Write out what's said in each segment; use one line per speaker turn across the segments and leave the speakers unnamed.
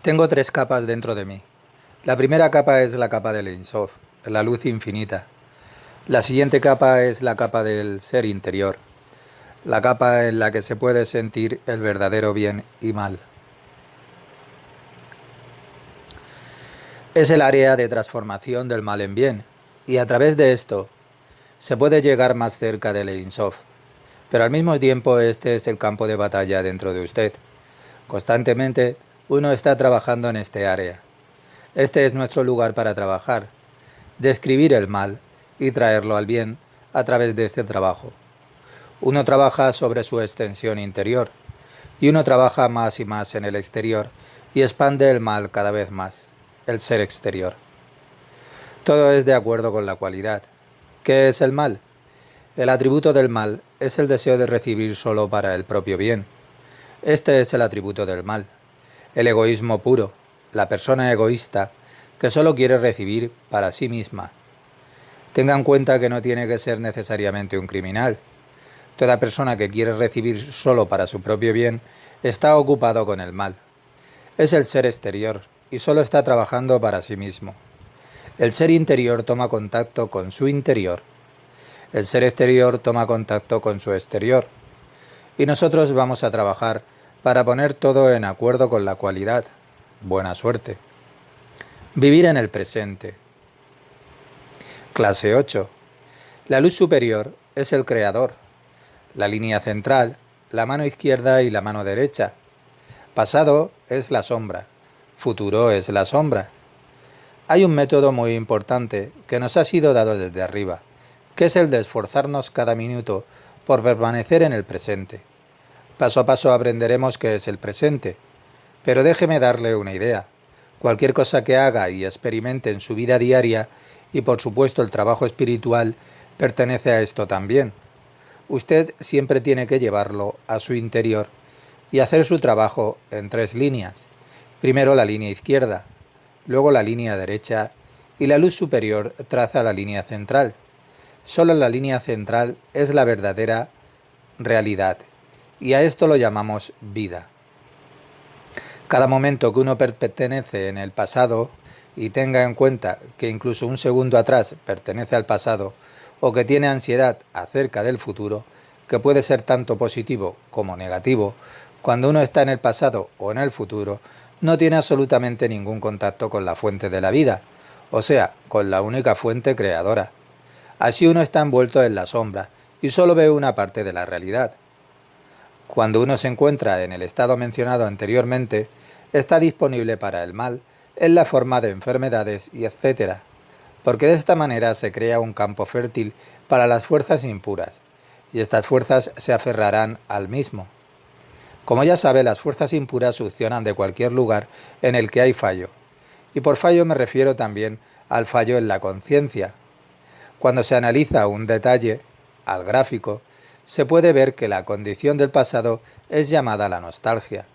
Tengo tres capas dentro de mí. La primera capa es la capa del Ein Sof, la luz infinita. La siguiente capa es la capa del ser interior, la capa en la que se puede sentir el verdadero bien y mal. Es el área de transformación del mal en bien, y a través de esto se puede llegar más cerca del Ein Sof. Pero al mismo tiempo este es el campo de batalla dentro de usted. Constantemente uno está trabajando en este área. Este es nuestro lugar para trabajar, describir el mal y traerlo al bien a través de este trabajo. Uno trabaja sobre su extensión interior y uno trabaja más y más en el exterior y expande el mal cada vez más, el ser exterior. Todo es de acuerdo con la cualidad. ¿Qué es el mal? El atributo del mal es el deseo de recibir solo para el propio bien. Este es el atributo del mal. El egoísmo puro, la persona egoísta que solo quiere recibir para sí misma. Tenga en cuenta que no tiene que ser necesariamente un criminal. Toda persona que quiere recibir solo para su propio bien está ocupado con el mal. Es el ser exterior y solo está trabajando para sí mismo. El ser interior toma contacto con su interior. El ser exterior toma contacto con su exterior. Y nosotros vamos a trabajar para poner todo en acuerdo con la cualidad. Buena suerte. Vivir en el presente. Clase 8. La luz superior es el creador. La línea central, la mano izquierda y la mano derecha. Pasado es la sombra. Futuro es la sombra. Hay un método muy importante que nos ha sido dado desde arriba, que es el de esforzarnos cada minuto por permanecer en el presente. Paso a paso aprenderemos qué es el presente, pero déjeme darle una idea. Cualquier cosa que haga y experimente en su vida diaria, y por supuesto el trabajo espiritual, pertenece a esto también. Usted siempre tiene que llevarlo a su interior y hacer su trabajo en tres líneas. Primero la línea izquierda, luego la línea derecha y la luz superior traza la línea central. Solo la línea central es la verdadera realidad y a esto lo llamamos vida. Cada momento que uno pertenece en el pasado y tenga en cuenta que incluso un segundo atrás pertenece al pasado o que tiene ansiedad acerca del futuro, que puede ser tanto positivo como negativo, cuando uno está en el pasado o en el futuro, no tiene absolutamente ningún contacto con la fuente de la vida, o sea, con la única fuente creadora. Así uno está envuelto en la sombra y solo ve una parte de la realidad. Cuando uno se encuentra en el estado mencionado anteriormente, está disponible para el mal en la forma de enfermedades y etc., porque de esta manera se crea un campo fértil para las fuerzas impuras, y estas fuerzas se aferrarán al mismo. Como ya sabe, las fuerzas impuras succionan de cualquier lugar en el que hay fallo, y por fallo me refiero también al fallo en la conciencia. Cuando se analiza un detalle, al gráfico, se puede ver que la condición del pasado es llamada la nostalgia,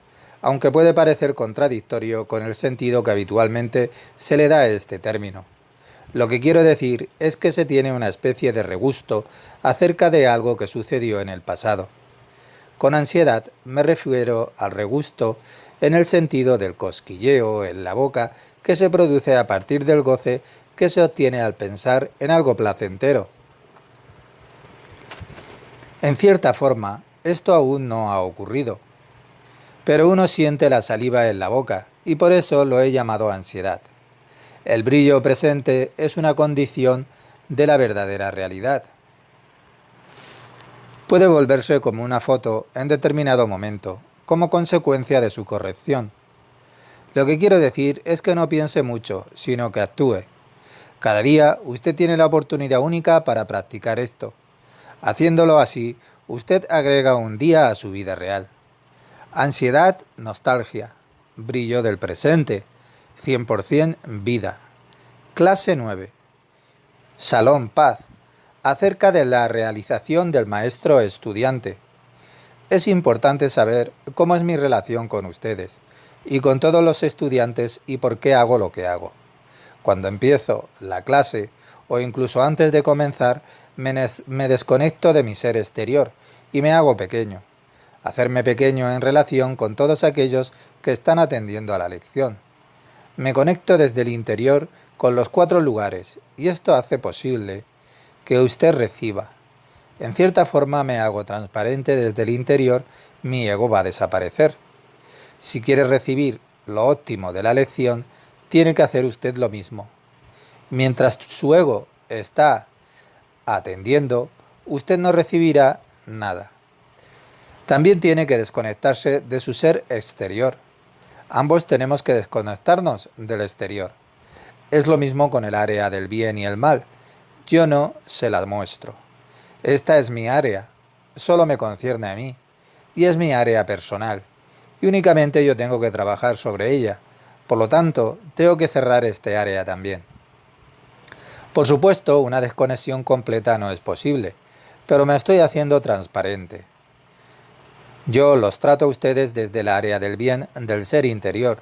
aunque puede parecer contradictorio con el sentido que habitualmente se le da a este término. Lo que quiero decir es que se tiene una especie de regusto acerca de algo que sucedió en el pasado. Con ansiedad me refiero al regusto en el sentido del cosquilleo en la boca que se produce a partir del goce que se obtiene al pensar en algo placentero. En cierta forma, esto aún no ha ocurrido, pero uno siente la saliva en la boca y por eso lo he llamado ansiedad. El brillo presente es una condición de la verdadera realidad. Puede volverse como una foto en determinado momento, como consecuencia de su corrección. Lo que quiero decir es que no piense mucho, sino que actúe. Cada día usted tiene la oportunidad única para practicar esto. Haciéndolo así, usted agrega un día a su vida real. Ansiedad, nostalgia. Brillo del presente. 100% vida. Clase 9. Salón Paz. Acerca de la realización del maestro-estudiante. Es importante saber cómo es mi relación con ustedes y con todos los estudiantes y por qué hago lo que hago. Cuando empiezo la clase o incluso antes de comenzar, me desconecto de mi ser exterior y me hago pequeño. Hacerme pequeño en relación con todos aquellos que están atendiendo a la lección. Me conecto desde el interior con los 4 lugares y esto hace posible que usted reciba. En cierta forma me hago transparente desde el interior, mi ego va a desaparecer. Si quiere recibir lo óptimo de la lección, tiene que hacer usted lo mismo. Mientras su ego está atendiendo, usted no recibirá nada. También tiene que desconectarse de su ser exterior. Ambos tenemos que desconectarnos del exterior. Es lo mismo con el área del bien y el mal. Yo no se la muestro. Esta es mi área, solo me concierne a mí, y es mi área personal, y únicamente yo tengo que trabajar sobre ella. Por lo tanto, tengo que cerrar este área también. Por supuesto, una desconexión completa no es posible, pero me estoy haciendo transparente. Yo los trato a ustedes desde el área del bien del ser interior.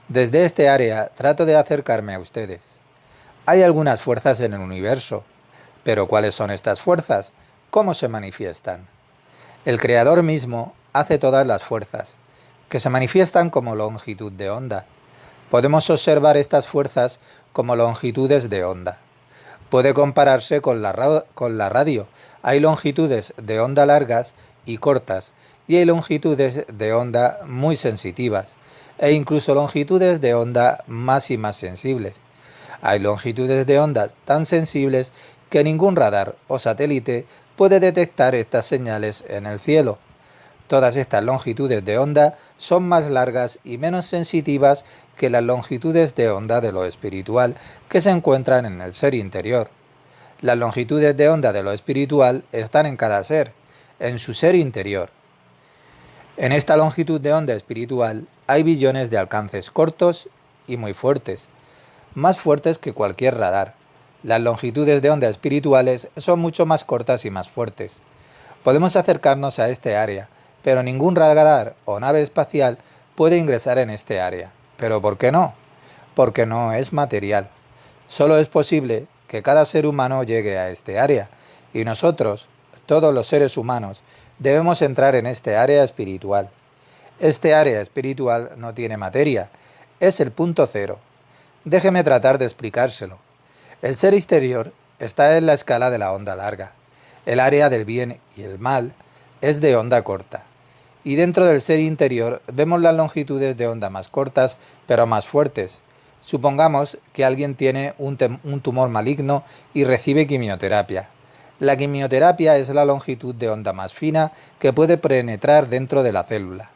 Desde este área trato de acercarme a ustedes. Hay algunas fuerzas en el universo, pero ¿cuáles son estas fuerzas? ¿Cómo se manifiestan? El Creador mismo hace todas las fuerzas, que se manifiestan como longitud de onda. Podemos observar estas fuerzas como longitudes de onda. Puede compararse con la radio. Hay longitudes de onda largas y cortas, y hay longitudes de onda muy sensitivas, e incluso longitudes de onda más y más sensibles. Hay longitudes de ondas tan sensibles que ningún radar o satélite puede detectar estas señales en el cielo. Todas estas longitudes de onda son más largas y menos sensitivas que las longitudes de onda de lo espiritual que se encuentran en el ser interior. Las longitudes de onda de lo espiritual están en cada ser, en su ser interior. En esta longitud de onda espiritual hay billones de alcances cortos y muy fuertes, más fuertes que cualquier radar. Las longitudes de onda espirituales son mucho más cortas y más fuertes. Podemos acercarnos a este área, pero ningún radar o nave espacial puede ingresar en este área. ¿Pero por qué no? Porque no es material. Solo es posible que cada ser humano llegue a este área, y nosotros, todos los seres humanos, debemos entrar en este área espiritual. Este área espiritual no tiene materia, es el punto cero. Déjeme tratar de explicárselo. El ser exterior está en la escala de la onda larga. El área del bien y el mal es de onda corta. Y dentro del ser interior vemos las longitudes de onda más cortas, pero más fuertes. Supongamos que alguien tiene un tumor maligno y recibe quimioterapia. La quimioterapia es la longitud de onda más fina que puede penetrar dentro de la célula.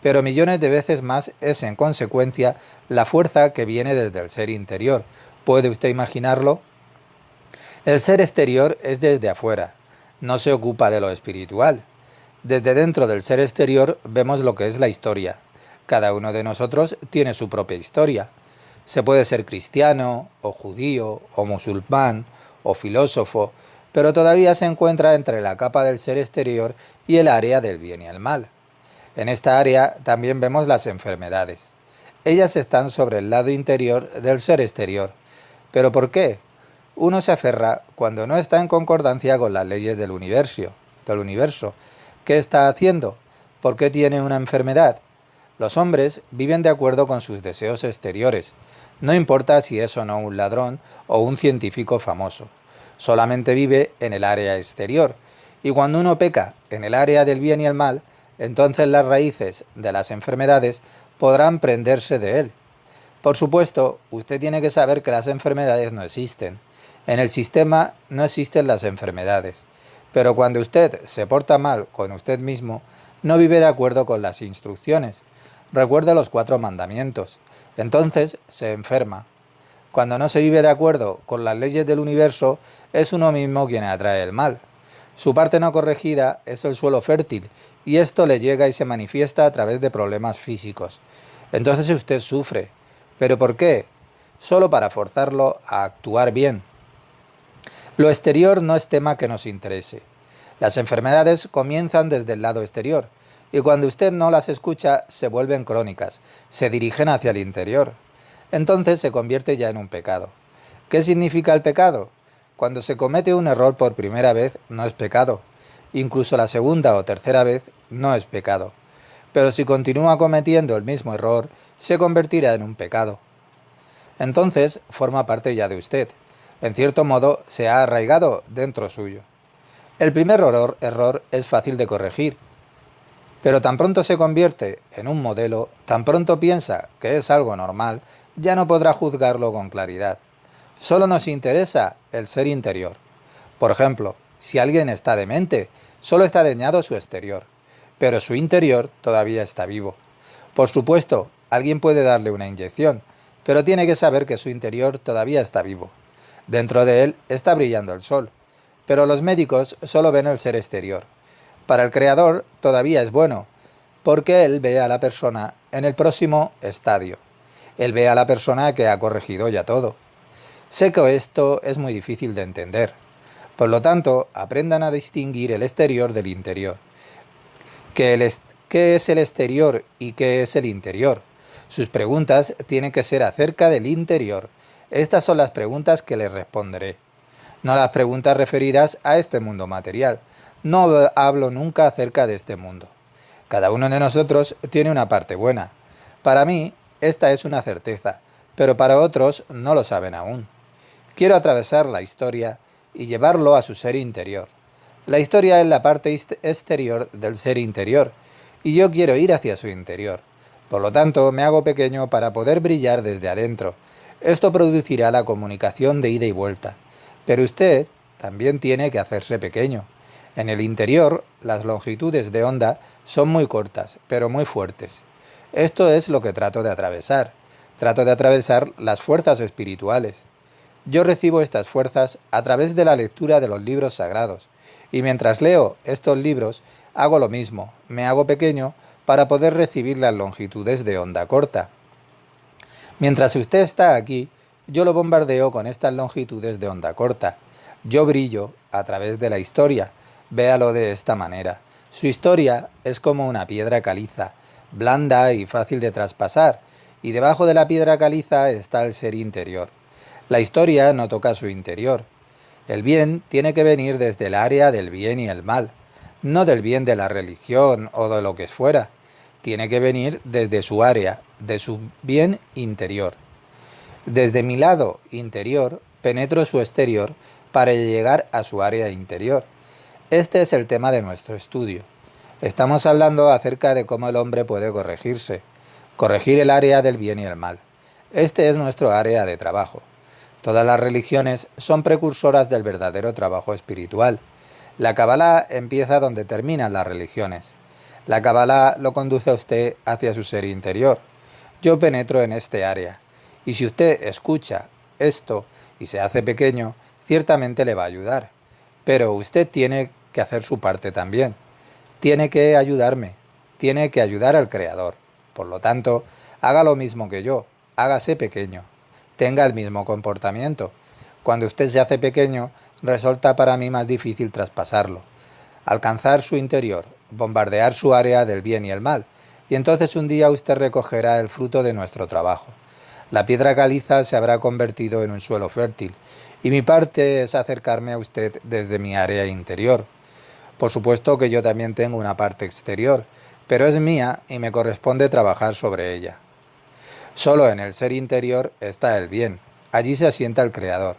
Pero millones de veces más es, en consecuencia, la fuerza que viene desde el ser interior. ¿Puede usted imaginarlo? El ser exterior es desde afuera, no se ocupa de lo espiritual. Desde dentro del ser exterior vemos lo que es la historia. Cada uno de nosotros tiene su propia historia. Se puede ser cristiano, o judío, o musulmán, o filósofo, pero todavía se encuentra entre la capa del ser exterior y el área del bien y el mal. En esta área también vemos las enfermedades. Ellas están sobre el lado interior del ser exterior. ¿Pero por qué? Uno se aferra cuando no está en concordancia con las leyes del universo. ¿Qué está haciendo? ¿Por qué tiene una enfermedad? Los hombres viven de acuerdo con sus deseos exteriores. No importa si es o no un ladrón o un científico famoso. Solamente vive en el área exterior. Y cuando uno peca en el área del bien y el mal, entonces las raíces de las enfermedades podrán prenderse de él. Por supuesto, usted tiene que saber que las enfermedades no existen. En el sistema no existen las enfermedades. Pero cuando usted se porta mal con usted mismo, no vive de acuerdo con las instrucciones. Recuerda los 4 mandamientos. Entonces se enferma. Cuando no se vive de acuerdo con las leyes del universo, es uno mismo quien atrae el mal. Su parte no corregida es el suelo fértil, y esto le llega y se manifiesta a través de problemas físicos. Entonces usted sufre. ¿Pero por qué? Solo para forzarlo a actuar bien. Lo exterior no es tema que nos interese. Las enfermedades comienzan desde el lado exterior, y cuando usted no las escucha, se vuelven crónicas, se dirigen hacia el interior. Entonces se convierte ya en un pecado. ¿Qué significa el pecado? Cuando se comete un error por primera vez, no es pecado. Incluso la segunda o tercera vez no es pecado. pero si continúa cometiendo el mismo error, se convertirá en un pecado. Entonces forma parte ya de usted. En cierto modo, se ha arraigado dentro suyo. El primer error es fácil de corregir, pero tan pronto se convierte en un modelo, tan pronto piensa que es algo normal, ya no podrá juzgarlo con claridad. Solo nos interesa el ser interior. Por ejemplo, si alguien está demente, solo está dañado su exterior, pero su interior todavía está vivo. Por supuesto, alguien puede darle una inyección, pero tiene que saber que su interior todavía está vivo. Dentro de él está brillando el sol, pero los médicos solo ven el ser exterior. Para el creador todavía es bueno, porque él ve a la persona en el próximo estadio. Él ve a la persona que ha corregido ya todo. Sé que esto es muy difícil de entender. Por lo tanto, aprendan a distinguir el exterior del interior. ¿Qué es el exterior y qué es el interior? Sus preguntas tienen que ser acerca del interior. Estas son las preguntas que les responderé. No las preguntas referidas a este mundo material. No hablo nunca acerca de este mundo. Cada uno de nosotros tiene una parte buena. Para mí, esta es una certeza, pero para otros no lo saben aún. Quiero atravesar la historia y llevarlo a su ser interior. La historia es la parte exterior del ser interior, y yo quiero ir hacia su interior. Por lo tanto, me hago pequeño para poder brillar desde adentro. Esto producirá la comunicación de ida y vuelta. Pero usted también tiene que hacerse pequeño. En el interior, las longitudes de onda son muy cortas, pero muy fuertes. Esto es lo que trato de atravesar. Trato de atravesar las fuerzas espirituales. Yo recibo estas fuerzas a través de la lectura de los libros sagrados, y mientras leo estos libros, hago lo mismo, me hago pequeño para poder recibir las longitudes de onda corta. Mientras usted está aquí, yo lo bombardeo con estas longitudes de onda corta. Yo brillo a través de la historia. Véalo de esta manera. Su historia es como una piedra caliza, blanda y fácil de traspasar, y debajo de la piedra caliza está el ser interior. La historia no toca su interior. El bien tiene que venir desde el área del bien y el mal, no del bien de la religión o de lo que fuera. Tiene que venir desde su área, de su bien interior. Desde mi lado interior, penetro su exterior para llegar a su área interior. Este es el tema de nuestro estudio. Estamos hablando acerca de cómo el hombre puede corregirse, corregir el área del bien y el mal. Este es nuestro área de trabajo. Todas las religiones son precursoras del verdadero trabajo espiritual. La Kabbalah empieza donde terminan las religiones. La Kabbalah lo conduce a usted hacia su ser interior. Yo penetro en este área. Y si usted escucha esto y se hace pequeño, ciertamente le va a ayudar. Pero usted tiene que hacer su parte también. Tiene que ayudarme. Tiene que ayudar al Creador. Por lo tanto, haga lo mismo que yo. Hágase pequeño. Tenga el mismo comportamiento. Cuando usted se hace pequeño, resulta para mí más difícil traspasarlo. Alcanzar su interior, bombardear su área del bien y el mal, y entonces un día usted recogerá el fruto de nuestro trabajo. La piedra caliza se habrá convertido en un suelo fértil, y mi parte es acercarme a usted desde mi área interior. Por supuesto que yo también tengo una parte exterior, pero es mía y me corresponde trabajar sobre ella. Solo en el ser interior está el bien, allí se asienta el Creador.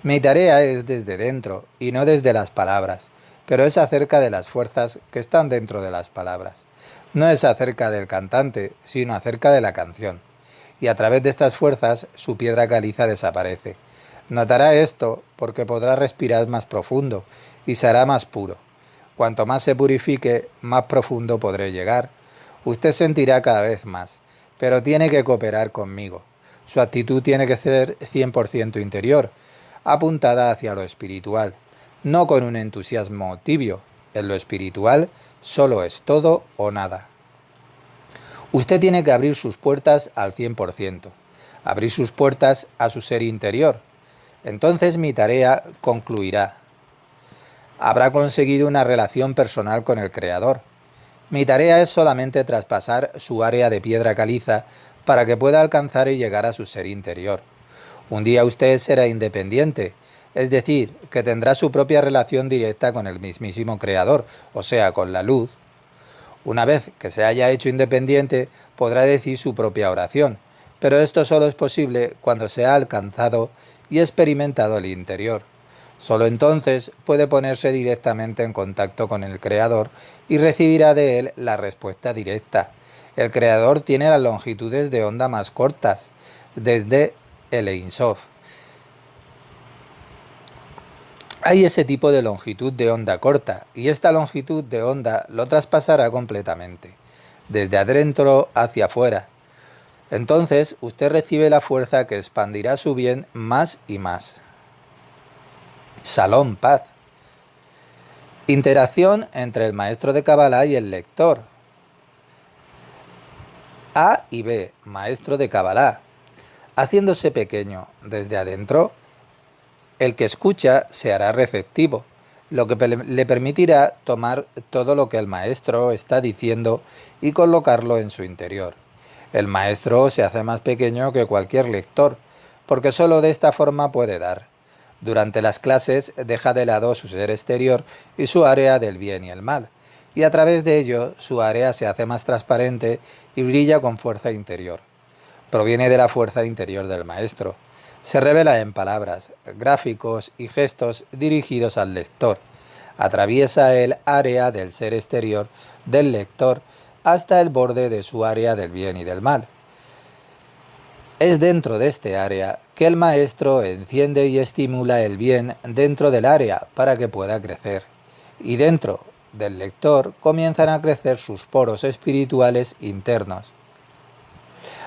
Mi tarea es desde dentro y no desde las palabras, pero es acerca de las fuerzas que están dentro de las palabras. No es acerca del cantante, sino acerca de la canción. Y a través de estas fuerzas su piedra caliza desaparece. Notará esto porque podrá respirar más profundo y será más puro. Cuanto más se purifique, más profundo podré llegar. Usted sentirá cada vez más, pero tiene que cooperar conmigo. Su actitud tiene que ser 100% interior, apuntada hacia lo espiritual, no con un entusiasmo tibio. En lo espiritual solo es todo o nada. Usted tiene que abrir sus puertas al 100%, abrir sus puertas a su ser interior. Entonces mi tarea concluirá. Habrá conseguido una relación personal con el Creador. Mi tarea es solamente traspasar su área de piedra caliza para que pueda alcanzar y llegar a su ser interior. Un día usted será independiente, es decir, que tendrá su propia relación directa con el mismísimo Creador, o sea, con la luz. Una vez que se haya hecho independiente, podrá decir su propia oración, pero esto solo es posible cuando se ha alcanzado y experimentado el interior. Solo entonces puede ponerse directamente en contacto con el Creador y recibirá de él la respuesta directa. El Creador tiene las longitudes de onda más cortas, desde el Ein Sof. Hay ese tipo de longitud de onda corta, y esta longitud de onda lo traspasará completamente, desde adentro hacia afuera. Entonces usted recibe la fuerza que expandirá su bien más y más. Salón, paz. Interacción entre el maestro de Kabbalah y el lector. A y B, maestro de Kabbalah. Haciéndose pequeño desde adentro, el que escucha se hará receptivo, lo que le permitirá tomar todo lo que el maestro está diciendo y colocarlo en su interior. El maestro se hace más pequeño que cualquier lector, porque solo de esta forma puede dar. Durante las clases deja de lado su ser exterior y su área del bien y el mal, y a través de ello su área se hace más transparente y brilla con fuerza interior. Proviene de la fuerza interior del maestro. Se revela en palabras, gráficos y gestos dirigidos al lector. Atraviesa el área del ser exterior del lector hasta el borde de su área del bien y del mal. Es dentro de este área que el maestro enciende y estimula el bien dentro del área para que pueda crecer. Y dentro del lector comienzan a crecer sus poros espirituales internos,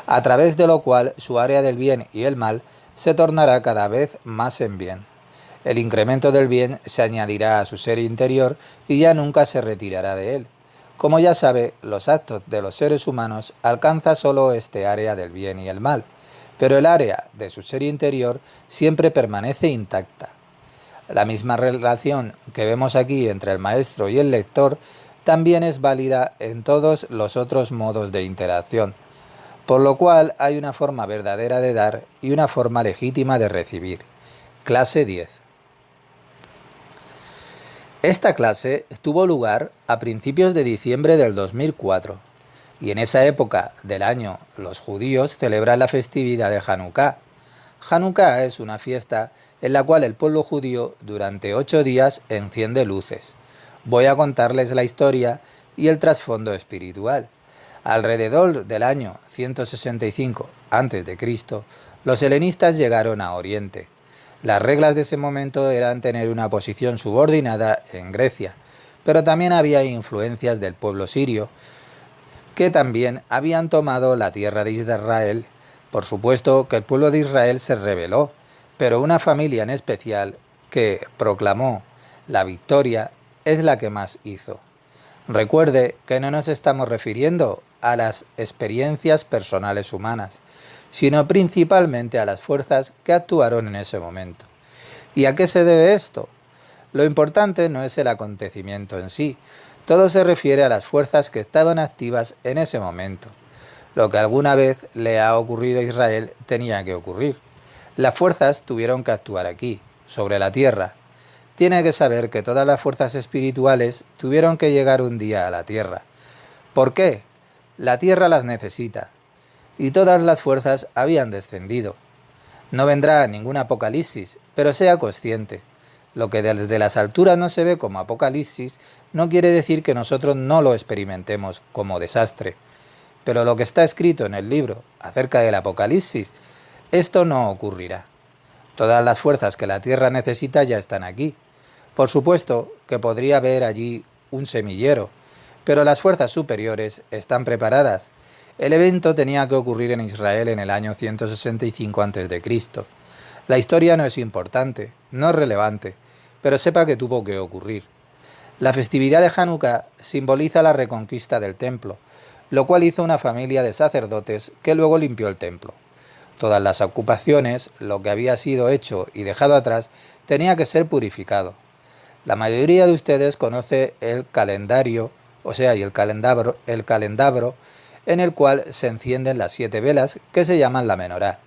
a través de lo cual su área del bien y el mal se tornará cada vez más en bien. El incremento del bien se añadirá a su ser interior y ya nunca se retirará de él. Como ya sabe, los actos de los seres humanos alcanzan solo este área del bien y el mal, pero el área de su ser interior siempre permanece intacta. La misma relación que vemos aquí entre el maestro y el lector también es válida en todos los otros modos de interacción, por lo cual hay una forma verdadera de dar y una forma legítima de recibir. Clase 10. Esta clase tuvo lugar a principios de diciembre del 2004, y en esa época del año los judíos celebran la festividad de Hanukkah. Hanukkah es una fiesta en la cual el pueblo judío durante 8 días enciende luces. Voy a contarles la historia y el trasfondo espiritual. Alrededor del año 165 a.C., los helenistas llegaron a Oriente. Las reglas de ese momento eran tener una posición subordinada en Grecia, pero también había influencias del pueblo sirio, que también habían tomado la tierra de Israel. Por supuesto que el pueblo de Israel se rebeló, pero una familia en especial que proclamó la victoria es la que más hizo. Recuerde que no nos estamos refiriendo a las experiencias personales humanas, sino principalmente a las fuerzas que actuaron en ese momento. ¿Y a qué se debe esto? Lo importante no es el acontecimiento en sí, todo se refiere a las fuerzas que estaban activas en ese momento. Lo que alguna vez le ha ocurrido a Israel tenía que ocurrir. Las fuerzas tuvieron que actuar aquí, sobre la tierra. Tiene que saber que todas las fuerzas espirituales tuvieron que llegar un día a la tierra. ¿Por qué? La tierra las necesita. Y todas las fuerzas habían descendido. No vendrá ningún apocalipsis, pero sea consciente. Lo que desde las alturas no se ve como apocalipsis no quiere decir que nosotros no lo experimentemos como desastre. Pero lo que está escrito en el libro acerca del apocalipsis, esto no ocurrirá. Todas las fuerzas que la tierra necesita ya están aquí. Por supuesto que podría haber allí un semillero, pero las fuerzas superiores están preparadas. El evento tenía que ocurrir en Israel en el año 165 a.C. La historia no es importante, no es relevante, pero sepa que tuvo que ocurrir. La festividad de Hanukkah simboliza la reconquista del templo, lo cual hizo una familia de sacerdotes que luego limpió el templo. Todas las ocupaciones, lo que había sido hecho y dejado atrás, tenía que ser purificado. La mayoría de ustedes conoce el calendario, el calendabro, en el cual se encienden las 7 velas que se llaman la menorá.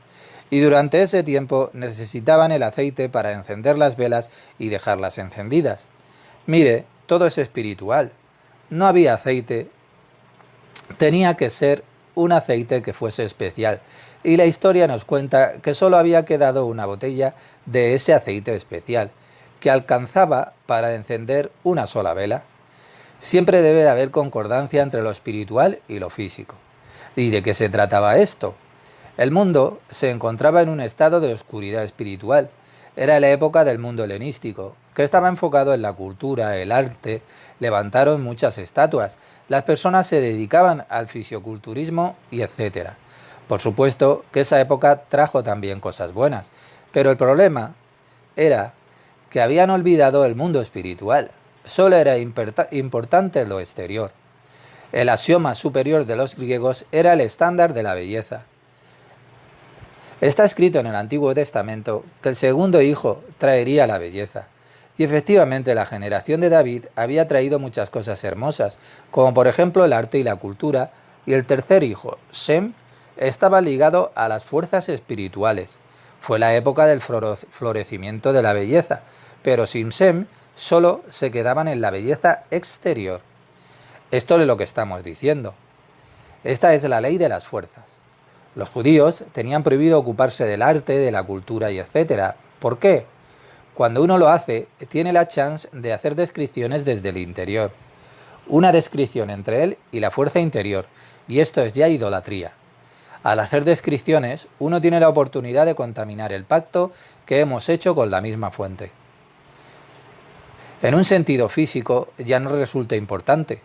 Y durante ese tiempo necesitaban el aceite para encender las velas y dejarlas encendidas. Mire, todo es espiritual. No había aceite tenía que ser un aceite que fuese especial, y la historia nos cuenta que solo había quedado una botella de ese aceite especial, que alcanzaba para encender una sola vela. Siempre debe de haber concordancia entre lo espiritual y lo físico. ¿Y de qué se trataba esto? El mundo se encontraba en un estado de oscuridad espiritual. Era la época del mundo helenístico, que estaba enfocado en la cultura, el arte. Levantaron muchas estatuas. Las personas se dedicaban al fisioculturismo y etcétera. Por supuesto que esa época trajo también cosas buenas, pero el problema era que habían olvidado el mundo espiritual. Solo era importante lo exterior. El axioma superior de los griegos era el estándar de la belleza. Está escrito en el Antiguo Testamento que el segundo hijo traería la belleza. Y efectivamente la generación de David había traído muchas cosas hermosas, como por ejemplo el arte y la cultura, y el tercer hijo, Sem, estaba ligado a las fuerzas espirituales. Fue la época del florecimiento de la belleza, pero sin Sem solo se quedaban en la belleza exterior. Esto es lo que estamos diciendo. Esta es la ley de las fuerzas. Los judíos tenían prohibido ocuparse del arte, de la cultura y etcétera. ¿Por qué? Cuando uno lo hace, tiene la chance de hacer descripciones desde el interior. Una descripción entre él y la fuerza interior, y esto es ya idolatría. Al hacer descripciones, uno tiene la oportunidad de contaminar el pacto que hemos hecho con la misma fuente. En un sentido físico, ya no resulta importante.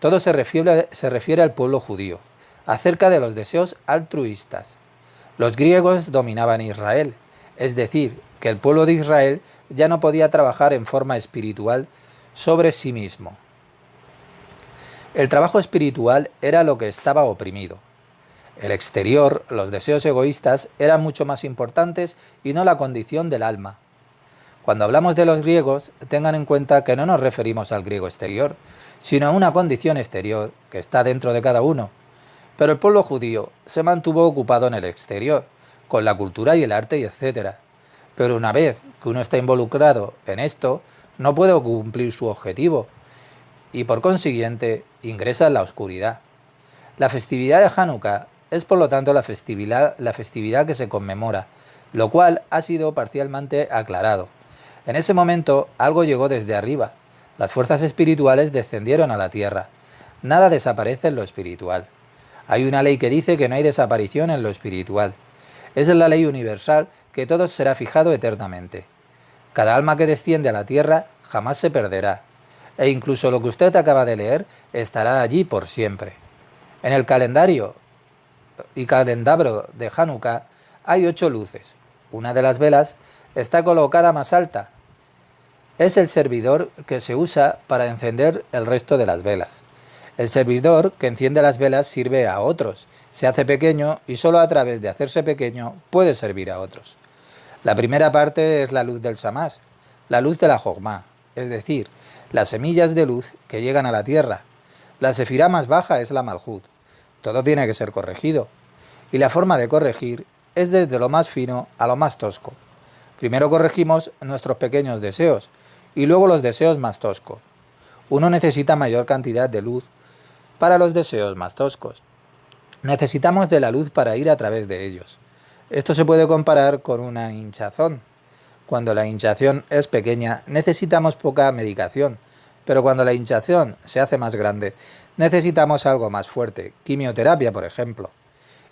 Todo se refiere al pueblo judío, acerca de los deseos altruistas. Los griegos dominaban Israel, es decir, que el pueblo de Israel ya no podía trabajar en forma espiritual sobre sí mismo. El trabajo espiritual era lo que estaba oprimido. El exterior, los deseos egoístas, eran mucho más importantes y no la condición del alma. Cuando hablamos de los griegos, tengan en cuenta que no nos referimos al griego exterior, sino a una condición exterior que está dentro de cada uno. Pero el pueblo judío se mantuvo ocupado en el exterior, con la cultura y el arte y etcétera. Pero una vez que uno está involucrado en esto, no puede cumplir su objetivo y por consiguiente ingresa en la oscuridad. La festividad de Hanukkah es por lo tanto la festividad que se conmemora, lo cual ha sido parcialmente aclarado. En ese momento algo llegó desde arriba. Las fuerzas espirituales descendieron a la tierra. Nada desaparece en lo espiritual. Hay una ley que dice que no hay desaparición en lo espiritual. Es la ley universal que todo será fijado eternamente. Cada alma que desciende a la tierra jamás se perderá. E incluso lo que usted acaba de leer estará allí por siempre. En el calendario y candelabro de Hanukkah hay 8 luces. Una de las velas está colocada más alta. Es el servidor que se usa para encender el resto de las velas. El servidor que enciende las velas sirve a otros, se hace pequeño y solo a través de hacerse pequeño puede servir a otros. La primera parte es la luz del Shamash, la luz de la Jogma, es decir, las semillas de luz que llegan a la tierra. La sefirá más baja es la Malhut. Todo tiene que ser corregido. Y la forma de corregir es desde lo más fino a lo más tosco. Primero corregimos nuestros pequeños deseos y luego los deseos más toscos. Uno necesita mayor cantidad de luz para los deseos más toscos. Necesitamos de la luz para ir a través de ellos. Esto se puede comparar con una hinchazón. Cuando la hinchazón es pequeña, necesitamos poca medicación, pero cuando la hinchazón se hace más grande, necesitamos algo más fuerte, quimioterapia, por ejemplo.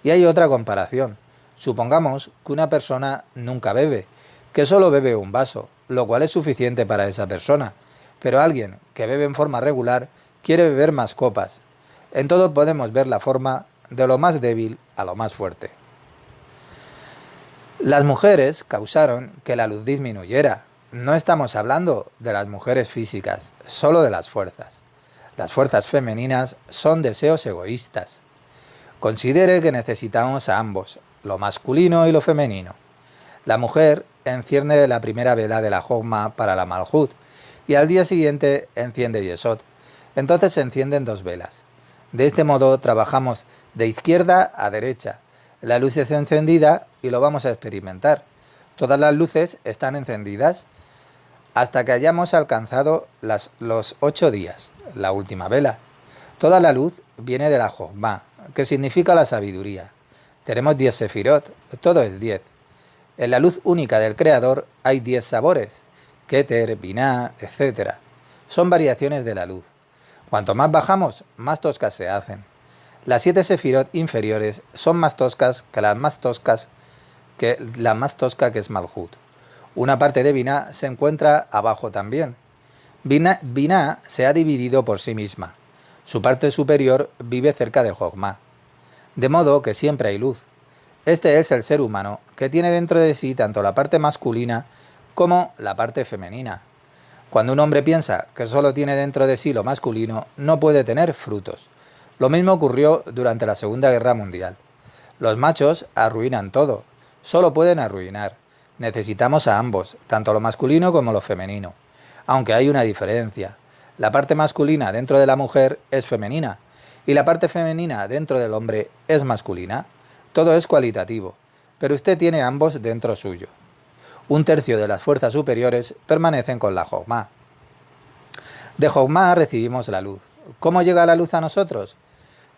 Y hay otra comparación. Supongamos que una persona nunca bebe, que solo bebe un vaso, lo cual es suficiente para esa persona, pero alguien que bebe en forma regular quiere beber más copas. En todo podemos ver la forma de lo más débil a lo más fuerte. Las mujeres causaron que la luz disminuyera. No estamos hablando de las mujeres físicas, solo de las fuerzas. Las fuerzas femeninas son deseos egoístas. Considere que necesitamos a ambos, lo masculino y lo femenino. La mujer enciende la primera vela de la Jogma para la Malhut y al día siguiente enciende Yesod. Entonces se encienden 2 velas. De este modo trabajamos de izquierda a derecha. La luz es encendida y lo vamos a experimentar. Todas las luces están encendidas hasta que hayamos alcanzado los 8 días, la última vela. Toda la luz viene de la Jochma, que significa la sabiduría. Tenemos 10 sefirot, todo es 10. En la luz única del Creador hay 10 sabores, Keter, Biná, etc. Son variaciones de la luz. Cuanto más bajamos, más toscas se hacen. Las 7 sefirot inferiores son más toscas que la más tosca que es Malhut. Una parte de Biná se encuentra abajo también. Biná se ha dividido por sí misma. Su parte superior vive cerca de Jochma. De modo que siempre hay luz. Este es el ser humano, que tiene dentro de sí tanto la parte masculina como la parte femenina. Cuando un hombre piensa que solo tiene dentro de sí lo masculino, no puede tener frutos. Lo mismo ocurrió durante la Segunda Guerra Mundial. Los machos arruinan todo, solo pueden arruinar. Necesitamos a ambos, tanto lo masculino como lo femenino. Aunque hay una diferencia. La parte masculina dentro de la mujer es femenina y la parte femenina dentro del hombre es masculina. Todo es cualitativo, pero usted tiene ambos dentro suyo. Un tercio de las fuerzas superiores permanecen con la Jochma. De Jochma recibimos la luz. ¿Cómo llega la luz a nosotros?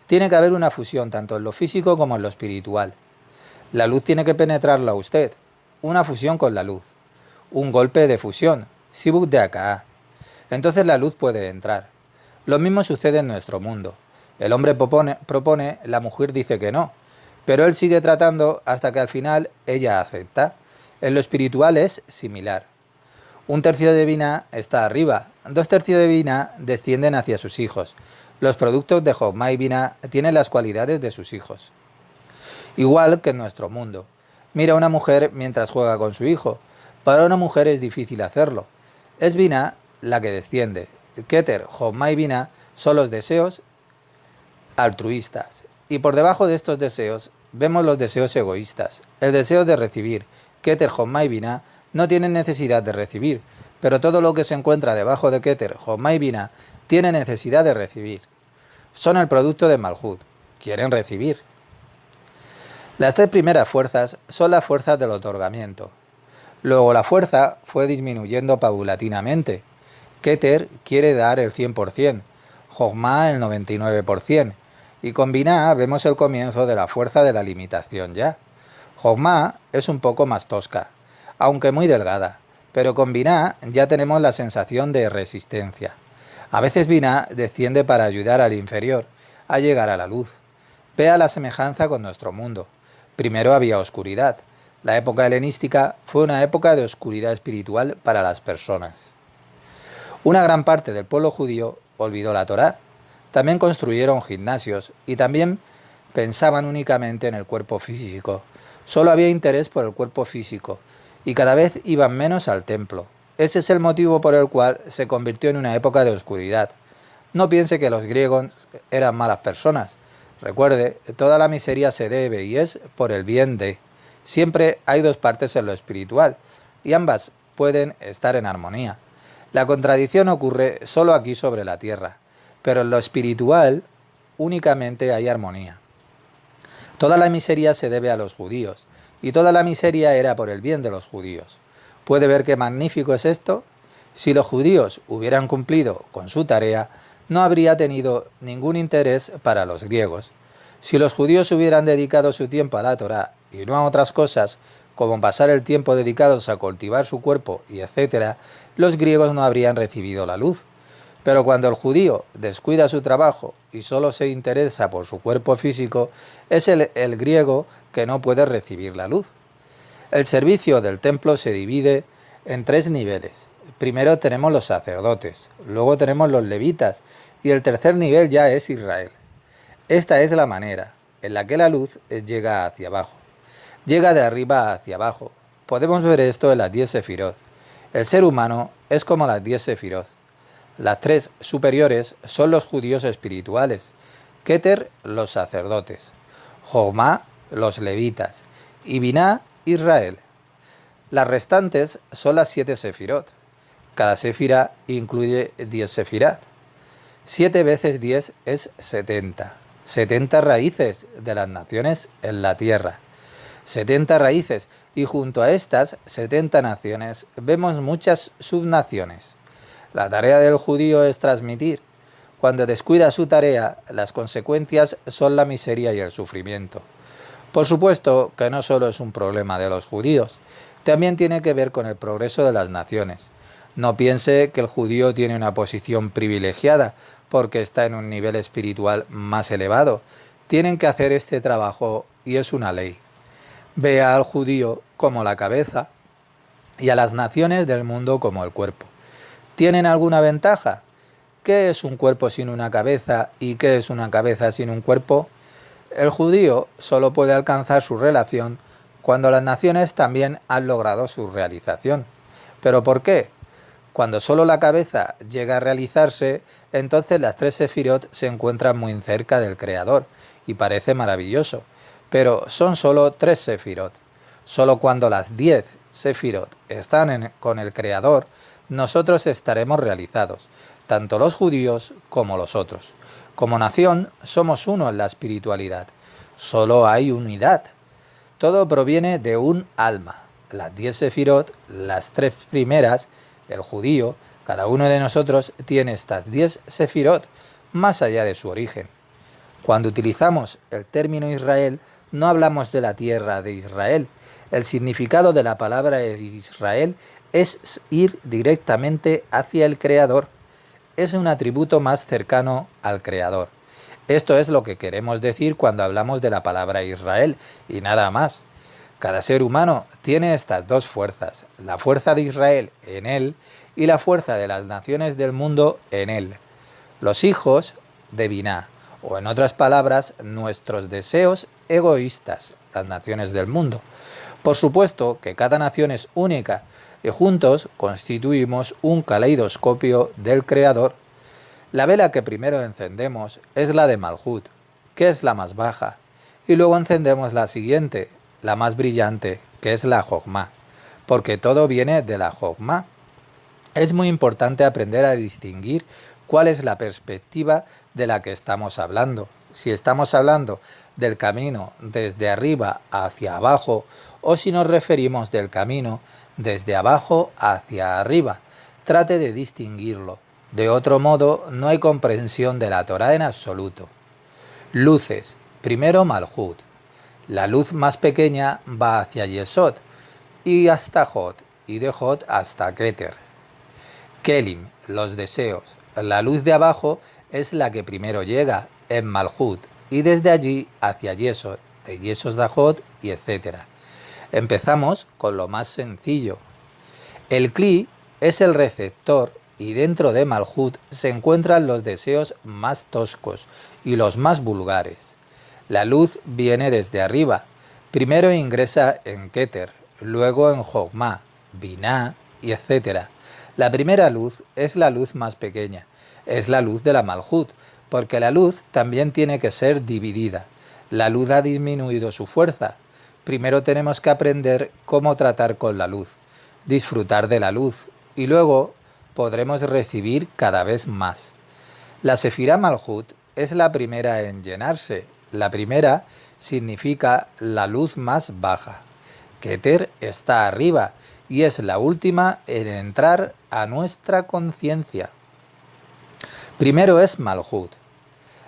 Tiene que haber una fusión tanto en lo físico como en lo espiritual. La luz tiene que penetrarlo a usted. Una fusión con la luz. Un golpe de fusión. Sibuk de Akah. Entonces la luz puede entrar. Lo mismo sucede en nuestro mundo. El hombre propone, la mujer dice que no. Pero él sigue tratando hasta que al final ella acepta. En lo espiritual es similar. Un tercio de Biná está arriba. 2/3 de Biná descienden hacia sus hijos. Los productos de Jochma y Biná tienen las cualidades de sus hijos. Igual que en nuestro mundo. Mira a una mujer mientras juega con su hijo. Para una mujer es difícil hacerlo. Es Biná la que desciende. Keter, Jochma y Biná son los deseos altruistas. Y por debajo de estos deseos vemos los deseos egoístas. El deseo de recibir. Keter, Jochma y Biná no tienen necesidad de recibir, pero todo lo que se encuentra debajo de Keter, Jochma y Biná tiene necesidad de recibir. Son el producto de Malhut. Quieren recibir. Las 3 primeras fuerzas son las fuerzas del otorgamiento. Luego la fuerza fue disminuyendo paulatinamente. Keter quiere dar el 100%, Jochma el 99%, y con Biná vemos el comienzo de la fuerza de la limitación ya. Jochma es un poco más tosca, aunque muy delgada, pero con Biná ya tenemos la sensación de resistencia. A veces Biná desciende para ayudar al inferior a llegar a la luz. Vea la semejanza con nuestro mundo. Primero había oscuridad. La época helenística fue una época de oscuridad espiritual para las personas. Una gran parte del pueblo judío olvidó la Torá. También construyeron gimnasios y también pensaban únicamente en el cuerpo físico. Solo había interés por el cuerpo físico y cada vez iban menos al templo. Ese es el motivo por el cual se convirtió en una época de oscuridad. No piense que los griegos eran malas personas. Recuerde, toda la miseria se debe y es por el bien de. Siempre hay 2 partes en lo espiritual y ambas pueden estar en armonía. La contradicción ocurre solo aquí sobre la tierra, pero en lo espiritual únicamente hay armonía. Toda la miseria se debe a los judíos y toda la miseria era por el bien de los judíos. ¿Puede ver qué magnífico es esto? Si los judíos hubieran cumplido con su tarea, no habría tenido ningún interés para los griegos. Si los judíos hubieran dedicado su tiempo a la Torá y no a otras cosas, como pasar el tiempo dedicados a cultivar su cuerpo y etc., los griegos no habrían recibido la luz. Pero cuando el judío descuida su trabajo y solo se interesa por su cuerpo físico, es el griego que no puede recibir la luz. El servicio del templo se divide en 3 niveles. Primero tenemos los sacerdotes, luego tenemos los levitas y el tercer nivel ya es Israel. Esta es la manera en la que la luz llega hacia abajo. Llega de arriba hacia abajo. Podemos ver esto en las 10 sefirot. El ser humano es como las 10 sefirot. Las 3 superiores son los judíos espirituales, Keter los sacerdotes, Jochma los levitas y Biná Israel. Las restantes son las 7 sefirot. Cada sefira incluye 10 sefirat. 7 veces 10 es 70. 70 raíces de las naciones en la tierra. 70 raíces y junto a estas 70 naciones vemos muchas subnaciones. La tarea del judío es transmitir. Cuando descuida su tarea, las consecuencias son la miseria y el sufrimiento. Por supuesto que no solo es un problema de los judíos, también tiene que ver con el progreso de las naciones. No piense que el judío tiene una posición privilegiada porque está en un nivel espiritual más elevado. Tienen que hacer este trabajo y es una ley. Vea al judío como la cabeza y a las naciones del mundo como el cuerpo. ¿Tienen alguna ventaja? ¿Qué es un cuerpo sin una cabeza y qué es una cabeza sin un cuerpo? El judío solo puede alcanzar su relación cuando las naciones también han logrado su realización. ¿Pero por qué? Cuando solo la cabeza llega a realizarse, entonces las 3 sefirot se encuentran muy cerca del Creador y parece maravilloso. Pero son solo 3 sefirot. Solo cuando las 10 sefirot están con el Creador, nosotros estaremos realizados, tanto los judíos como los otros. Como nación, somos uno en la espiritualidad. Solo hay unidad. Todo proviene de un alma. Las 10 sefirot, las 3 primeras, el judío, cada uno de nosotros tiene estas 10 sefirot, más allá de su origen. Cuando utilizamos el término Israel, no hablamos de la tierra de Israel. El significado de la palabra Israel es ir directamente hacia el Creador. Es un atributo más cercano al Creador. Esto es lo que queremos decir cuando hablamos de la palabra Israel, y nada más. Cada ser humano tiene estas 2 fuerzas, la fuerza de Israel en él y la fuerza de las naciones del mundo en él. Los hijos de Biná, o en otras palabras, nuestros deseos egoístas, las naciones del mundo. Por supuesto que cada nación es única y juntos constituimos un caleidoscopio del Creador. La vela que primero encendemos es la de Malhut, que es la más baja, y luego encendemos la siguiente, la más brillante, que es la Jokmá, porque todo viene de la Jokmá. Es muy importante aprender a distinguir cuál es la perspectiva de la que estamos hablando. Si estamos hablando del camino desde arriba hacia abajo o si nos referimos del camino desde abajo hacia arriba. Trate de distinguirlo. De otro modo, no hay comprensión de la Torá en absoluto. Luces. Primero Malhut. La luz más pequeña va hacia Yesod y hasta Jod, y de Jod hasta Keter. Kelim, los deseos. La luz de abajo es la que primero llega en Malhut y desde allí hacia Yesod, de Yesod a Jod y etc. Empezamos con lo más sencillo. El Kli es el receptor y dentro de Malhut se encuentran los deseos más toscos y los más vulgares. La luz viene desde arriba. Primero ingresa en Keter, luego en Jokmá, Biná y etc. La primera luz es la luz más pequeña, es la luz de la Malhut, porque la luz también tiene que ser dividida. La luz ha disminuido su fuerza. Primero tenemos que aprender cómo tratar con la luz, disfrutar de la luz, y luego podremos recibir cada vez más. La Sefirá Malhut es la primera en llenarse. La primera significa la luz más baja. Keter está arriba y es la última en entrar a nuestra conciencia. Primero es Malhut,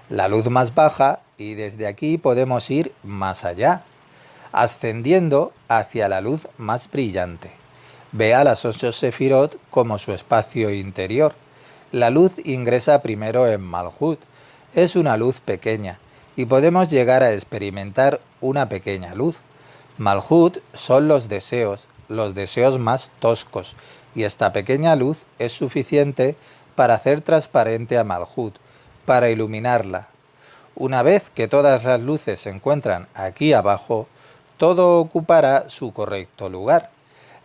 la luz más baja, y desde aquí podemos ir más allá, ascendiendo hacia la luz más brillante. Vea las 8 sefirot como su espacio interior. La luz ingresa primero en Malhut. Es una luz pequeña y podemos llegar a experimentar una pequeña luz. Malhut son los deseos más toscos, y esta pequeña luz es suficiente para hacer transparente a Malhut, para iluminarla. Una vez que todas las luces se encuentran aquí abajo, todo ocupará su correcto lugar.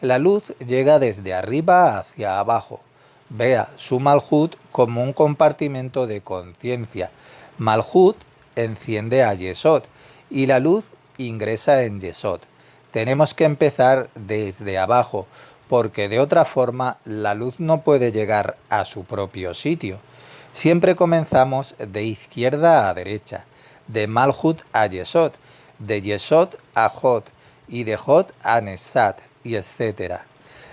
La luz llega desde arriba hacia abajo. Vea su Malhut como un compartimento de conciencia. Malhut enciende a Yesod y la luz ingresa en Yesod. Tenemos que empezar desde abajo, porque de otra forma la luz no puede llegar a su propio sitio. Siempre comenzamos de izquierda a derecha, de Malhut a Yesod, de Yesod a Jod y de Jod a Nesat, y etc.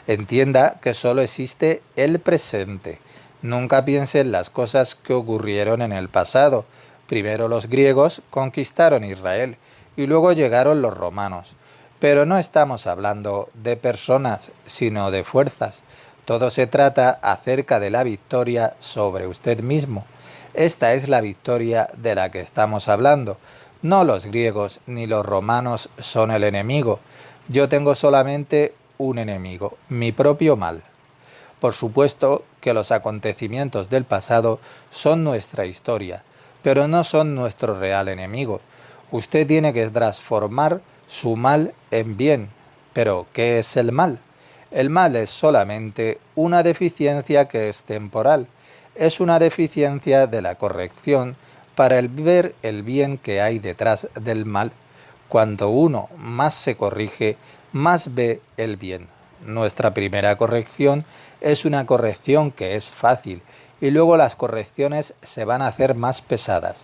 Entienda que solo existe el presente. Nunca piense en las cosas que ocurrieron en el pasado. Primero los griegos conquistaron Israel y luego llegaron los romanos. Pero no estamos hablando de personas, sino de fuerzas. Todo se trata acerca de la victoria sobre usted mismo. Esta es la victoria de la que estamos hablando. No los griegos ni los romanos son el enemigo. Yo tengo solamente un enemigo, mi propio mal. Por supuesto que los acontecimientos del pasado son nuestra historia, pero no son nuestro real enemigo. Usted tiene que transformar su mal en bien. ¿Pero qué es el mal? El mal es solamente una deficiencia que es temporal. Es una deficiencia de la corrección para ver el bien que hay detrás del mal. Cuando uno más se corrige, más ve el bien. Nuestra primera corrección es una corrección que es fácil y luego las correcciones se van a hacer más pesadas.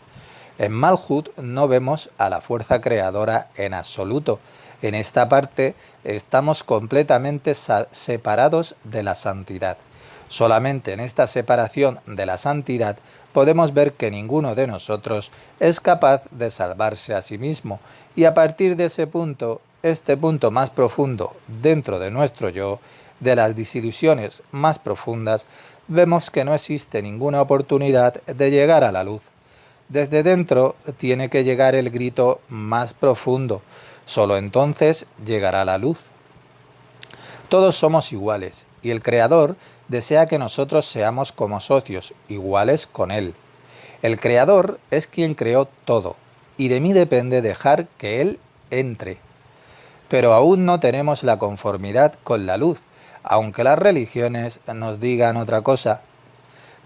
En Malhut no vemos a la fuerza creadora en absoluto. En esta parte estamos completamente separados de la santidad. Solamente en esta separación de la santidad podemos ver que ninguno de nosotros es capaz de salvarse a sí mismo, y a partir de ese punto, este punto más profundo dentro de nuestro yo, de las desilusiones más profundas, vemos que no existe ninguna oportunidad de llegar a la luz. Desde dentro tiene que llegar el grito más profundo, solo entonces llegará la luz. Todos somos iguales y el Creador desea que nosotros seamos como socios, iguales con Él. El Creador es quien creó todo y de mí depende dejar que Él entre. Pero aún no tenemos la conformidad con la luz, aunque las religiones nos digan otra cosa.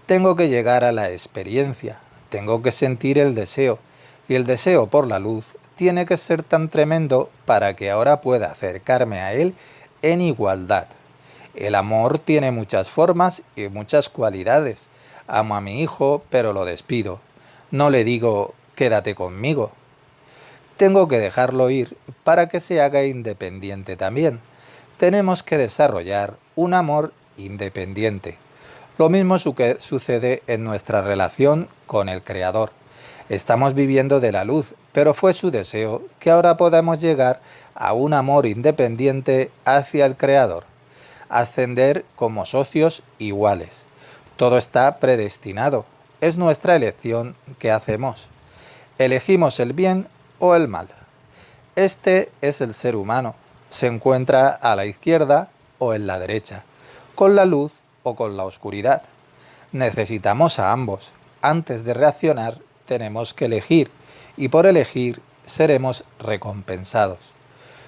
Tengo que llegar a la experiencia, tengo que sentir el deseo, y el deseo por la luz tiene que ser tan tremendo para que ahora pueda acercarme a Él en igualdad. El amor tiene muchas formas y muchas cualidades. Amo a mi hijo, pero lo despido. No le digo, quédate conmigo. Tengo que dejarlo ir para que se haga independiente también. Tenemos que desarrollar un amor independiente. Lo mismo sucede en nuestra relación con el Creador. Estamos viviendo de la luz, pero fue su deseo que ahora podamos llegar a un amor independiente hacia el Creador. Ascender como socios iguales. Todo está predestinado. Es nuestra elección que hacemos. Elegimos el bien o el mal. Este es el ser humano. Se encuentra a la izquierda o en la derecha, con la luz o con la oscuridad. Necesitamos a ambos. Antes de reaccionar, tenemos que elegir, y por elegir seremos recompensados.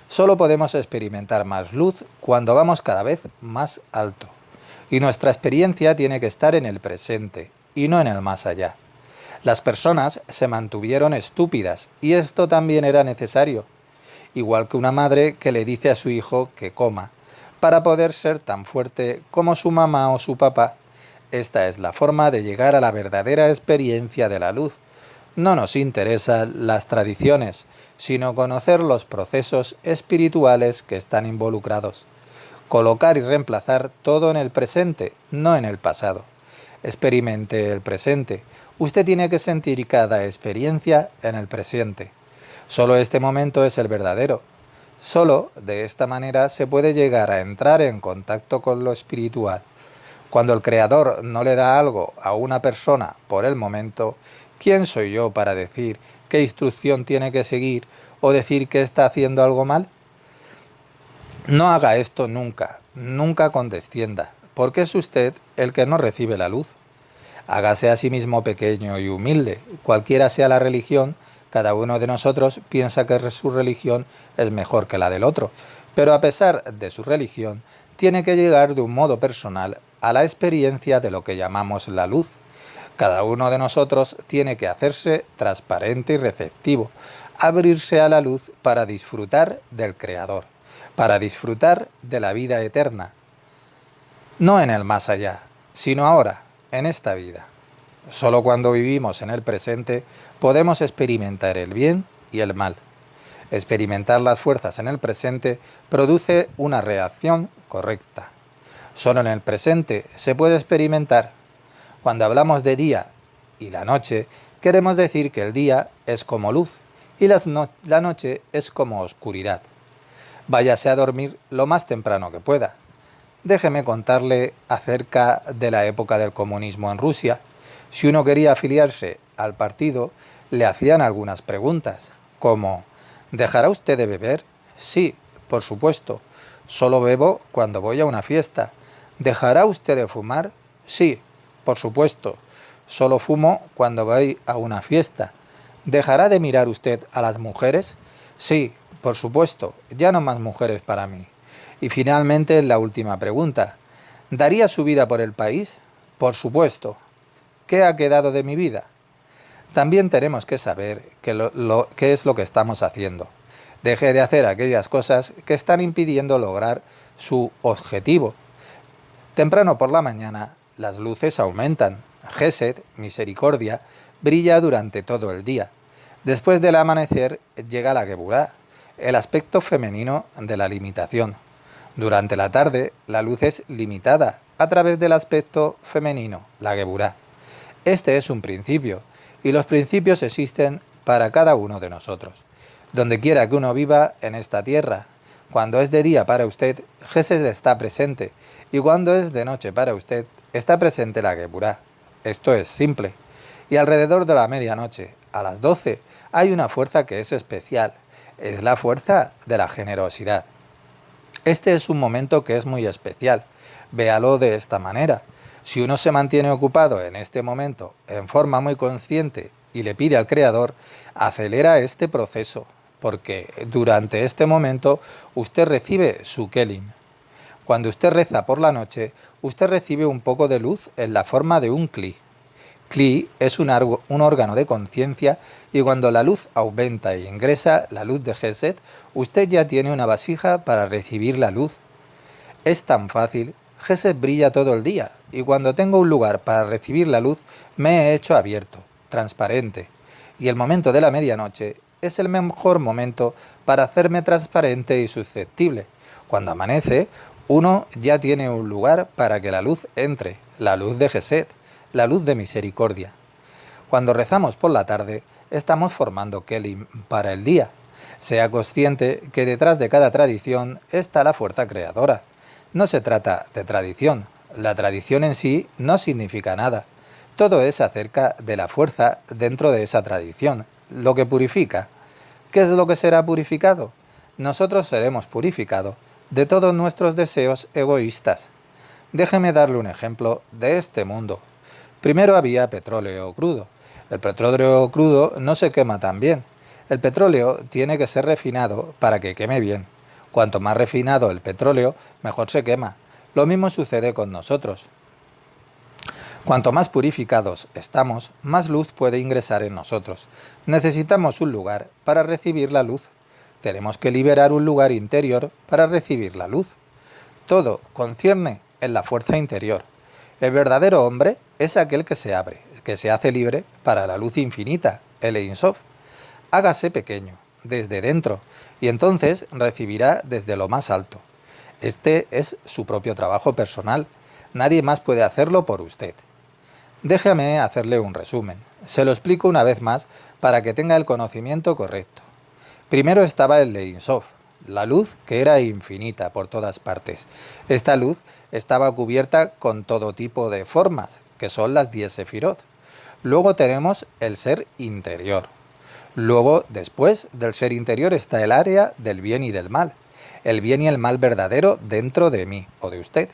Solo podemos experimentar más luz cuando vamos cada vez más alto. Y nuestra experiencia tiene que estar en el presente, y no en el más allá. Las personas se mantuvieron estúpidas, y esto también era necesario. Igual que una madre que le dice a su hijo que coma, para poder ser tan fuerte como su mamá o su papá. Esta es la forma de llegar a la verdadera experiencia de la luz. No nos interesan las tradiciones, sino conocer los procesos espirituales que están involucrados. Colocar y reemplazar todo en el presente, no en el pasado. Experimente el presente. Usted tiene que sentir cada experiencia en el presente. Solo este momento es el verdadero. Solo de esta manera se puede llegar a entrar en contacto con lo espiritual. Cuando el Creador no le da algo a una persona por el momento, ¿quién soy yo para decir qué instrucción tiene que seguir o decir que está haciendo algo mal? No haga esto nunca, nunca condescienda, porque es usted el que no recibe la luz. Hágase a sí mismo pequeño y humilde, cualquiera sea la religión. Cada uno de nosotros piensa que su religión es mejor que la del otro, pero a pesar de su religión, tiene que llegar de un modo personal a la experiencia de lo que llamamos la luz. Cada uno de nosotros tiene que hacerse transparente y receptivo, abrirse a la luz para disfrutar del Creador, para disfrutar de la vida eterna, no en el más allá, sino ahora, en esta vida. Solo cuando vivimos en el presente podemos experimentar el bien y el mal. Experimentar las fuerzas en el presente produce una reacción correcta. Solo en el presente se puede experimentar. Cuando hablamos de día y la noche, queremos decir que el día es como luz y la noche es como oscuridad. Váyase a dormir lo más temprano que pueda. Déjeme contarle acerca de la época del comunismo en Rusia. Si uno quería afiliarse al partido, le hacían algunas preguntas, como ¿dejará usted de beber? Sí, por supuesto. Solo bebo cuando voy a una fiesta. ¿Dejará usted de fumar? Sí, por supuesto. Solo fumo cuando voy a una fiesta. ¿Dejará de mirar usted a las mujeres? Sí, por supuesto. Ya no más mujeres para mí. Y finalmente, la última pregunta. ¿Daría su vida por el país? Por supuesto. ¿Qué ha quedado de mi vida? También tenemos que saber qué es lo que estamos haciendo. Deje de hacer aquellas cosas que están impidiendo lograr su objetivo. Temprano por la mañana, las luces aumentan. Gesed, misericordia, brilla durante todo el día. Después del amanecer llega la Geburá, el aspecto femenino de la limitación. Durante la tarde, la luz es limitada a través del aspecto femenino, la Geburá. Este es un principio, y los principios existen para cada uno de nosotros. Donde quiera que uno viva en esta tierra, cuando es de día para usted, Gesed está presente, y cuando es de noche para usted, está presente la Geburá. Esto es simple. Y alrededor de la medianoche, a las 12, hay una fuerza que es especial. Es la fuerza de la generosidad. Este es un momento que es muy especial. Véalo de esta manera. Si uno se mantiene ocupado en este momento en forma muy consciente y le pide al Creador, acelera este proceso, porque durante este momento usted recibe su Kelim. Cuando usted reza por la noche, usted recibe un poco de luz en la forma de un Kli. Kli es un órgano de conciencia y cuando la luz aumenta e ingresa la luz de Gesed, usted ya tiene una vasija para recibir la luz. Es tan fácil, Gesed brilla todo el día y cuando tengo un lugar para recibir la luz me he hecho abierto, transparente. Y el momento de la medianoche es el mejor momento para hacerme transparente y susceptible. Cuando amanece, uno ya tiene un lugar para que la luz entre, la luz de Gesed, la luz de misericordia. Cuando rezamos por la tarde, estamos formando Kelim para el día. Sea consciente que detrás de cada tradición está la fuerza creadora. No se trata de tradición. La tradición en sí no significa nada. Todo es acerca de la fuerza dentro de esa tradición, lo que purifica. ¿Qué es lo que será purificado? Nosotros seremos purificados de todos nuestros deseos egoístas. Déjeme darle un ejemplo de este mundo. Primero había petróleo crudo. El petróleo crudo no se quema tan bien. El petróleo tiene que ser refinado para que queme bien. Cuanto más refinado el petróleo, mejor se quema. Lo mismo sucede con nosotros. Cuanto más purificados estamos, más luz puede ingresar en nosotros. Necesitamos un lugar para recibir la luz. Tenemos que liberar un lugar interior para recibir la luz. Todo concierne en la fuerza interior. El verdadero hombre es aquel que se abre, que se hace libre para la luz infinita, el Ein Sof. Hágase pequeño, desde dentro, y entonces recibirá desde lo más alto. Este es su propio trabajo personal. Nadie más puede hacerlo por usted. Déjame hacerle un resumen. Se lo explico una vez más para que tenga el conocimiento correcto. Primero estaba el Ein Sof, la luz que era infinita por todas partes. Esta luz estaba cubierta con todo tipo de formas, que son las 10 sefirot. Luego tenemos el ser interior. Luego, después del ser interior, está el área del bien y del mal. El bien y el mal verdadero dentro de mí o de usted.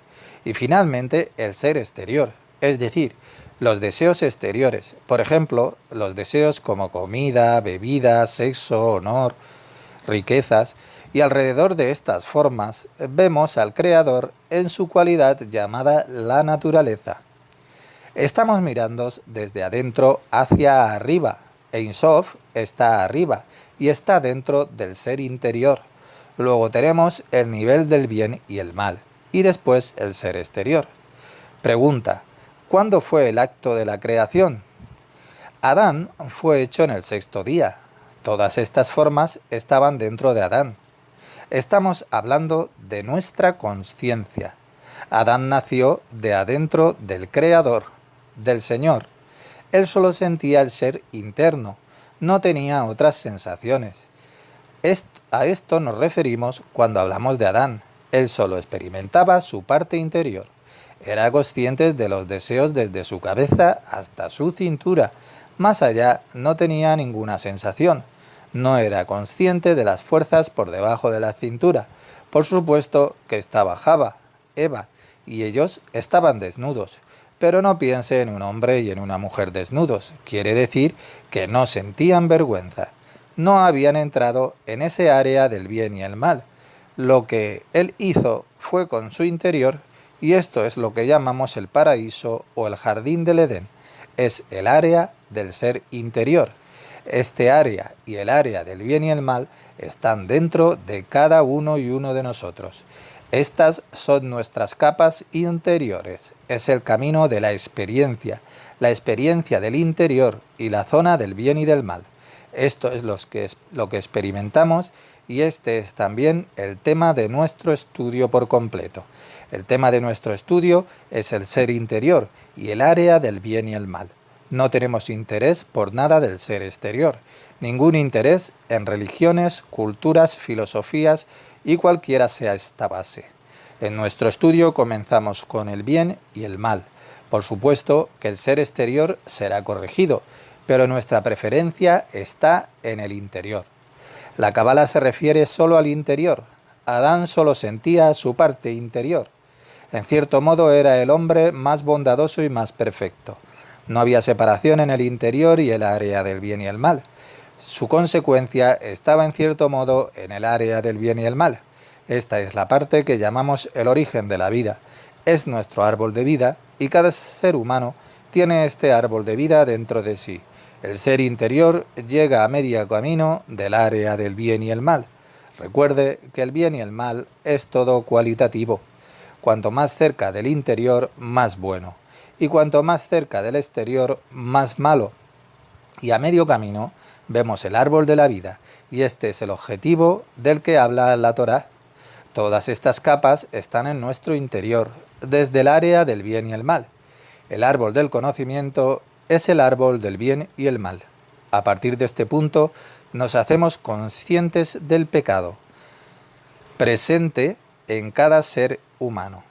Y finalmente, el ser exterior, es decir, los deseos exteriores. Por ejemplo, los deseos como comida, bebida, sexo, honor, riquezas. Y alrededor de estas formas vemos al Creador en su cualidad llamada la naturaleza. Estamos mirando desde adentro hacia arriba. Ein Sof está arriba y está dentro del ser interior. Luego tenemos el nivel del bien y el mal y después el ser exterior. Pregunta: ¿cuándo fue el acto de la creación? Adán fue hecho en el sexto día. Todas estas formas estaban dentro de Adán. Estamos hablando de nuestra conciencia. Adán nació de adentro del Creador. del Señor. Él solo sentía el ser interno, no tenía otras sensaciones. A esto nos referimos cuando hablamos de Adán. Él solo experimentaba su parte interior. Era consciente de los deseos desde su cabeza hasta su cintura. Más allá no tenía ninguna sensación. No era consciente de las fuerzas por debajo de la cintura. Por supuesto que estaba Java, Eva, y ellos estaban desnudos. Pero no piense en un hombre y en una mujer desnudos. Quiere decir que no sentían vergüenza. No habían entrado en ese área del bien y el mal. Lo que él hizo fue con su interior, y esto es lo que llamamos el paraíso o el jardín del Edén. Es el área del ser interior. Este área y el área del bien y el mal están dentro de cada uno y uno de nosotros. Estas son nuestras capas interiores. Es el camino de la experiencia del interior y la zona del bien y del mal. Esto es lo que experimentamos, y este es también el tema de nuestro estudio por completo. El tema de nuestro estudio es el ser interior y el área del bien y el mal. No tenemos interés por nada del ser exterior, ningún interés en religiones, culturas, filosofías y cualquiera sea esta base. En nuestro estudio comenzamos con el bien y el mal. Por supuesto que el ser exterior será corregido, pero nuestra preferencia está en el interior. La Cábala se refiere solo al interior. Adán solo sentía su parte interior. En cierto modo era el hombre más bondadoso y más perfecto. No había separación en el interior y el área del bien y el mal. Su consecuencia estaba en cierto modo en el área del bien y el mal. Esta es la parte que llamamos el origen de la vida. Es nuestro árbol de vida, y cada ser humano tiene este árbol de vida dentro de sí. El ser interior llega a medio camino del área del bien y el mal. Recuerde que el bien y el mal es todo cualitativo. Cuanto más cerca del interior, más bueno. Y cuanto más cerca del exterior, más malo. Y a medio camino vemos el árbol de la vida, y este es el objetivo del que habla la Torá. Todas estas capas están en nuestro interior, desde el área del bien y el mal. El árbol del conocimiento es el árbol del bien y el mal. A partir de este punto nos hacemos conscientes del pecado, presente en cada ser humano.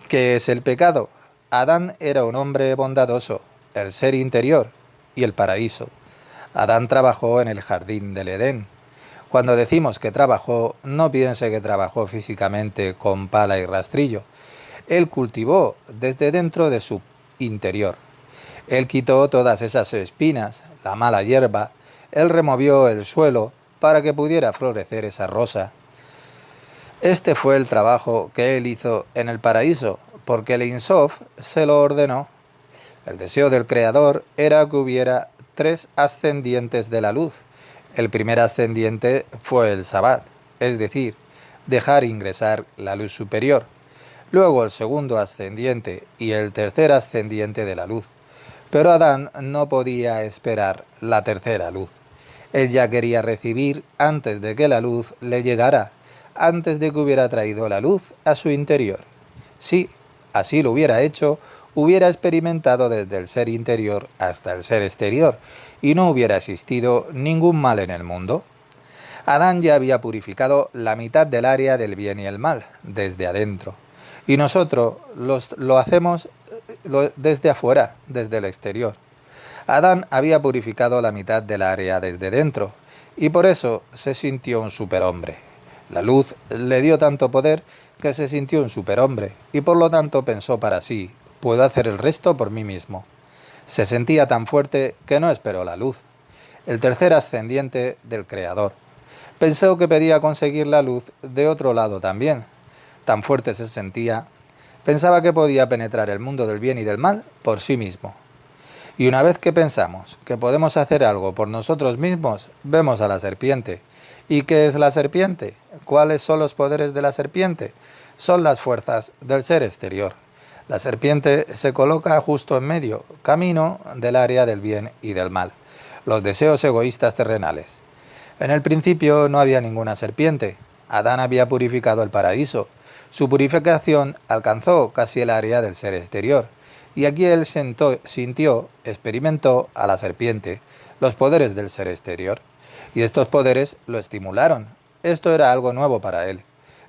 ¿Qué es el pecado? Adán era un hombre bondadoso, el ser interior y el paraíso. Adán trabajó en el jardín del Edén. Cuando decimos que trabajó, no piense que trabajó físicamente con pala y rastrillo. Él cultivó desde dentro de su interior. Él quitó todas esas espinas, la mala hierba. Él removió el suelo para que pudiera florecer esa rosa. Este fue el trabajo que él hizo en el paraíso, porque el Ein Sof se lo ordenó. El deseo del Creador era que hubiera 3 ascendientes de la luz. El primer ascendiente fue el Sabbat, es decir, dejar ingresar la luz superior. Luego el segundo ascendiente y el tercer ascendiente de la luz. Pero Adán no podía esperar la tercera luz. Él ya quería recibir antes de que la luz le llegara, antes de que hubiera traído la luz a su interior. Si así lo hubiera hecho, hubiera experimentado desde el ser interior hasta el ser exterior, y no hubiera existido ningún mal en el mundo. Adán ya había purificado la mitad del área del bien y el mal, desde adentro, y nosotros lo hacemos desde afuera, desde el exterior. Adán había purificado la mitad del área desde dentro, y por eso se sintió un superhombre. La luz le dio tanto poder que se sintió un superhombre, y por lo tanto pensó para sí: puedo hacer el resto por mí mismo. Se sentía tan fuerte que no esperó la luz. El tercer ascendiente del Creador. Pensó que podía conseguir la luz de otro lado también. Tan fuerte se sentía, pensaba que podía penetrar el mundo del bien y del mal por sí mismo. Y una vez que pensamos que podemos hacer algo por nosotros mismos, vemos a la serpiente. ¿Y qué es la serpiente? ¿Cuáles son los poderes de la serpiente? Son las fuerzas del ser exterior. La serpiente se coloca justo en medio, camino del área del bien y del mal, los deseos egoístas terrenales. En el principio no había ninguna serpiente. Adán había purificado el paraíso. Su purificación alcanzó casi el área del ser exterior. Y aquí él sintió, experimentó a la serpiente, los poderes del ser exterior. Y estos poderes lo estimularon. Esto era algo nuevo para él,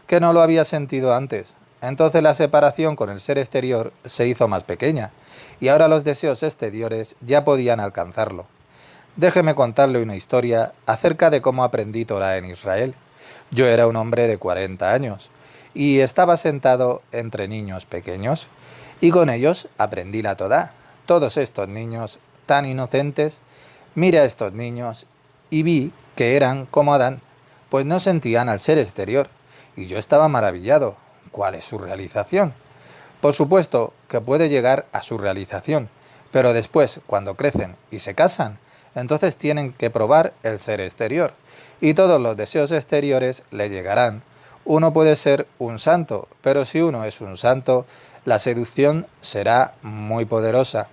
que no lo había sentido antes. Entonces la separación con el ser exterior se hizo más pequeña, y ahora los deseos exteriores ya podían alcanzarlo. Déjeme contarle una historia acerca de cómo aprendí Torá en Israel. Yo era un hombre de 40 años, y estaba sentado entre niños pequeños, y con ellos aprendí la Torá. Todos estos niños tan inocentes, miré a estos niños y vi que eran como Adán, pues no sentían al ser exterior, y yo estaba maravillado. ¿Cuál es su realización? Por supuesto que puede llegar a su realización, pero después, cuando crecen y se casan, entonces tienen que probar el ser exterior, y todos los deseos exteriores le llegarán. Uno puede ser un santo, pero si uno es un santo, la seducción será muy poderosa.